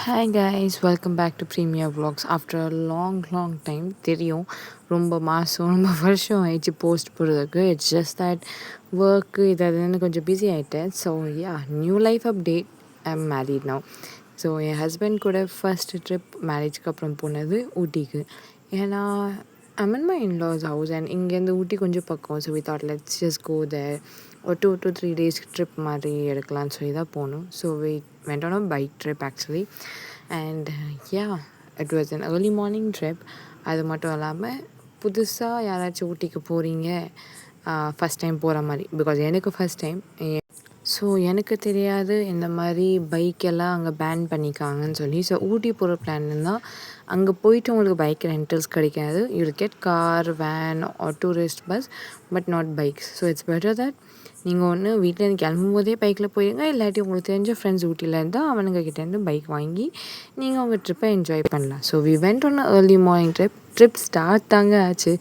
Hi guys, welcome back to premier vlogs. After a long time தெரியும். ரொம்ப மாதம் ரொம்ப வருஷம் ஆயிடுச்சு போஸ்ட் போடுறதுக்கு. இட்ஸ் ஜஸ்ட் தட் ஒர்க்கு இது அதுன்னு கொஞ்சம் பிஸி ஆகிட்டேன். So new life update. I am married now. So என் ஹஸ்பண்ட் கூட ஃபஸ்ட்டு ட்ரிப் மேரேஜ்க்கு அப்புறம் போனது ஊட்டிக்கு. ஏன்னா I'm in my in-laws house and இங்கேருந்து ஊட்டி கொஞ்சம் பக்கம். So we thought let's just go there. ஒரு 2 to 3 days ட்ரிப் மாதிரி எடுக்கலான்னு சொல்லி தான் போகணும். So we went on a bike trip actually. And it was an early morning trip. அது மட்டும் இல்லாமல் புதுசாக யாராச்சும் ஊட்டிக்கு போகிறீங்க, ஃபஸ்ட் டைம் போகிற மாதிரி, பிகாஸ் எனக்கு ஃபஸ்ட் டைம். ஸோ எனக்கு தெரியாது இந்த மாதிரி பைக்கெல்லாம் அங்கே பேன் பண்ணிக்காங்கன்னு சொல்லி. ஸோ ஊட்டி போகிற பிளான் தான். அங்கே போயிட்டு உங்களுக்கு பைக் ரெண்டல்ஸ் கிடைக்காது. You will get car, van or tourist bus, but not bikes. So it's better that நீங்கள் ஒன்று வீட்டிலேருந்து கிளம்பும் போதே பைக்கில் போயிருங்க, இல்லாட்டி உங்களுக்கு தெரிஞ்ச ஃப்ரெண்ட்ஸ் ஊட்டியில் இருந்தால் அவனுங்க கிட்டேருந்து பைக் வாங்கி நீங்கள் உங்கள் ட்ரிப்பை என்ஜாய் பண்ணலாம். So we went on early morning trip start தாங்க ஆச்சு.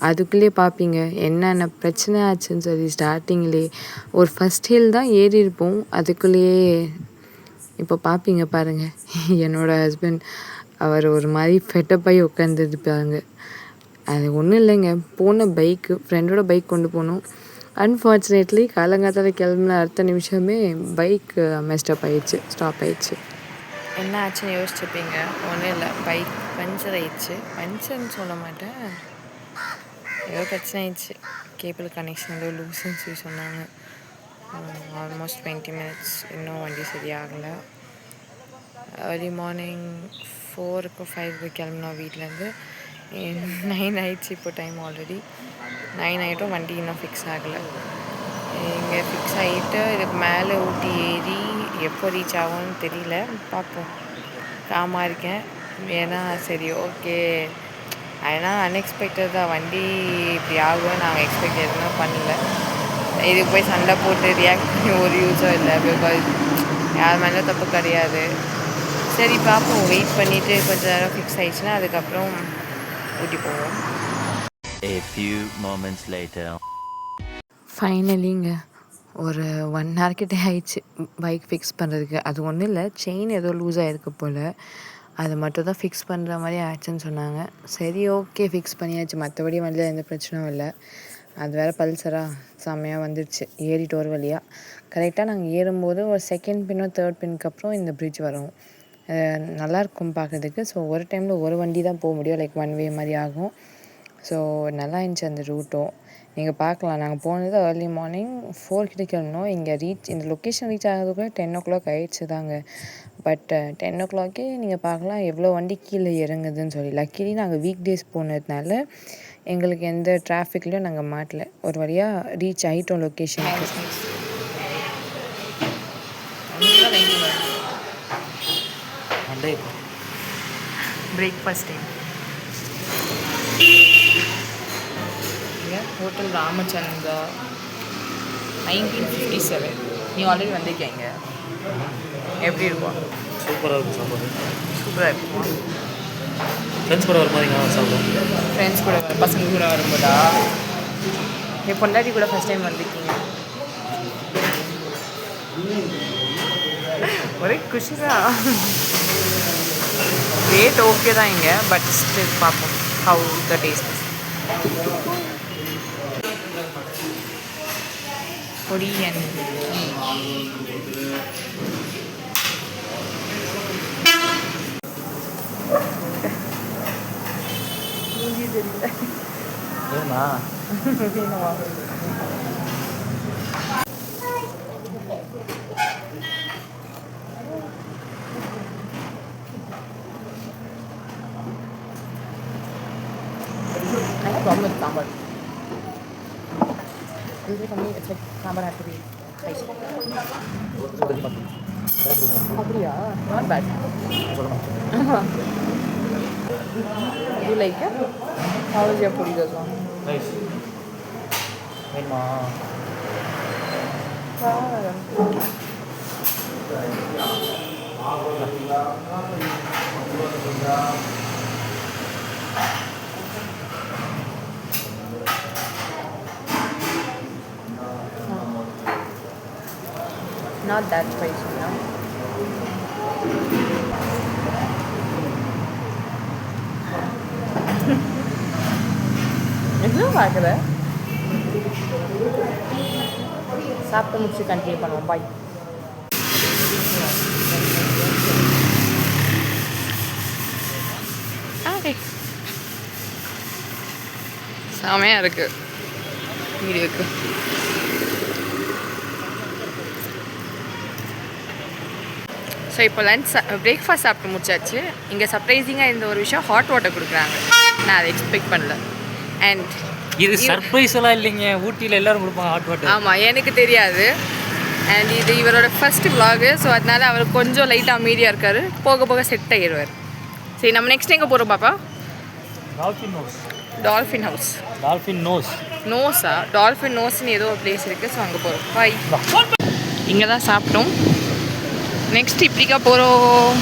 அதுக்குள்ளேயே பார்ப்பீங்க என்னென்ன பிரச்சனை ஆச்சுன்னு சொல்லி. ஸ்டார்டிங்லேயே ஒரு ஃபஸ்ட் ஹில் தான் ஏறி இருப்போம். அதுக்குள்ளேயே இப்போ பார்ப்பீங்க பாருங்கள். என்னோடய ஹஸ்பண்ட் அவர் ஒரு மாதிரி ஃபெட்டப்பாகி உட்காந்துருப்பாங்க. அது ஒன்றும் இல்லைங்க, போன பைக்கு ஃப்ரெண்டோட பைக் கொண்டு போனோம். அன்ஃபார்ச்சுனேட்லி காலங்காத்தால கிளம்புன அடுத்த நிமிஷமே பைக் மெஸ்டப் ஆயிடுச்சு, ஸ்டாப் ஆயிடுச்சு. என்ன ஆச்சுன்னு யோசிச்சுப்பீங்க. ஒன்றும் இல்லை, பைக் பஞ்சர் ஆயிடுச்சு. பஞ்சர்னு சொல்ல மாட்டேன், ஏதோ பிரச்சனை ஆயிடுச்சு. கேபிள் கனெக்ஷன் ஏதோ லூஸ்ன்னு சொல்லி சொன்னாங்க. ஆல்மோஸ்ட் 20 minutes இன்னும் வண்டி சரியாகலை. ஏர்லி மார்னிங் 4-5 கிளம்புனோம் வீட்டிலேருந்து. 9 ஆயிடுச்சு இப்போ டைம். ஆல்ரெடி 9 ஆகிட்டும், வண்டி இன்னும் ஃபிக்ஸ் ஆகலை. இங்கே ஃபிக்ஸ் ஆகிட்டு இதுக்கு மேலே ஊட்டி ஏறி எப்போ ரீச் ஆகும்னு தெரியல, பார்ப்போம். காமாக இருக்கேன். ஏன்னா சரி ஓகே, ஏன்னா அன்எக்ஸ்பெக்டட் தான். வண்டி இப்படி ஆகும் நாங்கள் எக்ஸ்பெக்ட் எதுவுமே பண்ணல. இதுக்கு போய் சண்டை போட்டு ரியாக்ட் பண்ணி ஒரு யூஸும் இல்லை, பிகாஸ் யார் மேலே தப்பு கிடையாது. சரி பார்ப்போம், வெயிட் பண்ணிவிட்டு கொஞ்சம் நேரம் ஃபிக்ஸ் ஆகிடுச்சுன்னா அதுக்கப்புறம் ஊட்டி போவோம். A few moments later. ஃபைனலிங்க ஒரு 1 hour கிட்டே ஆயிடுச்சு பைக் ஃபிக்ஸ் பண்ணுறதுக்கு. அது ஒன்றும் இல்லை, செயின் ஏதோ லூஸ் ஆகிருக்கு போல். அது மட்டும் தான் ஃபிக்ஸ் பண்ணுற மாதிரி ஆச்சுன்னு சொன்னாங்க. சரி ஓகே, ஃபிக்ஸ் பண்ணியாச்சு. மற்றபடி வண்டியில் எந்த பிரச்சனையும் இல்லை. அது வேறு பல்சராக செம்மையாக வந்துடுச்சு. ஏறிட்டு ஒரு வழியாக கரெக்டாக நாங்கள் ஏறும்போது ஒரு செகண்ட் பின்னோ தேர்ட் பின்னுக்கு அப்புறம் இந்த பிரிட்ஜ் வரும். நல்லாயிருக்கும் பார்க்குறதுக்கு. ஸோ ஒரு டைமில் ஒரு வண்டி தான் போக முடியும், லைக் ஒன் வே மாதிரி ஆகும். ஸோ நல்லா இருந்துச்சு அந்த ரூட்டும். நீங்கள் பார்க்கலாம், நாங்கள் போனது ஏர்லி மார்னிங் 4 கிட்ட கிளம்பினோம். இங்கே இந்த லொக்கேஷன் ரீச் ஆகிறதுக்குள்ளே 10 o'clock ஆகிடுச்சு தாங்க. பட் 10 o'clockே நீங்கள் பார்க்கலாம் எவ்வளோ வண்டி கீழே இறங்குதுன்னு சொல்லி. லக்கிலி நாங்கள் வீக் டேஸ் போனதுனால எங்களுக்கு எந்த டிராஃபிக்லையும் நாங்கள் மாட்டல. ஒரு வழியாக ரீச் ஆகிட்டோம் லொக்கேஷனுக்கு. Breakfast time. ஹோட்டல் ராமச்சந்திரா 1957. நீ ஆல்ரெடி வந்திருக்கீங்க. எப்படி இருக்கும்? சூப்பராக இருக்கும் சாப்பாடு. சூப்பராக இருக்குமா? ஃப்ரெண்ட்ஸ் கூட வர மாதிரி சாப்பிடுவோம். ஃப்ரெண்ட்ஸ் கூட பசங்க கூட வரும்போதா? என் பொண்டாட்டி கூட ஃபஸ்ட் டைம் வந்திருக்கீங்க. ஒரே குஷி தான். ரேட் ஓகே தான் இங்கே, பட் ஸ்டில் பார்ப்போம் ஹவு த டேஸ்ட் இஸ். பொடி அண்ட் ஏன்னா I have problem with sambar. Usually for me, it's like sambar has to be spicy. அப்படியா? Not bad. You like it? How is your puri dosa? Nice. வேணுமா? Not that spicy, no? என்ன பார்க்குற சாப்பிட்டு முடிச்சு continue பண்ணுவோம் bye okay செமையாக இருக்குது வீடியோக்கு ஸோ இப்போ லன்ச் பிரேக்ஃபாஸ்ட் சாப்பிட்டு முடிச்சாச்சு இங்கே சர்ப்ரைசிங்காக இந்த ஒரு விஷயம் ஹாட் வாட்டர் கொடுக்குறாங்க நான் அதை எக்ஸ்பெக்ட் பண்ணல அண்ட் இது சர்ப்ரைஸ் எல்லாம் இல்லைங்க ஊட்டியில் எல்லாரும் கொடுப்பாங்க ஹாட் வாட்டர் ஆமாம் எனக்கு தெரியாது அண்ட் இது இவரோட ஃபர்ஸ்ட் vlog ஸோ அதனால அவர் கொஞ்சம் லைட்டாக அமைதியாக இருக்கார் போக போக செட் ஆகிடுவார் சரி நம்ம நெக்ஸ்ட் எங்கே போகிறோம் பாப்பா dolphin nose dolphin house dolphin nose நோஸா டால்ஃபின் நோஸ்னு ஏதோ ஒரு பிளேஸ் இருக்குது ஸோ அங்கே போகிறோம் பாய் இங்கே தான் சாப்பிட்டோம் நெக்ஸ்ட் இப்படிக்கா போகிறோம்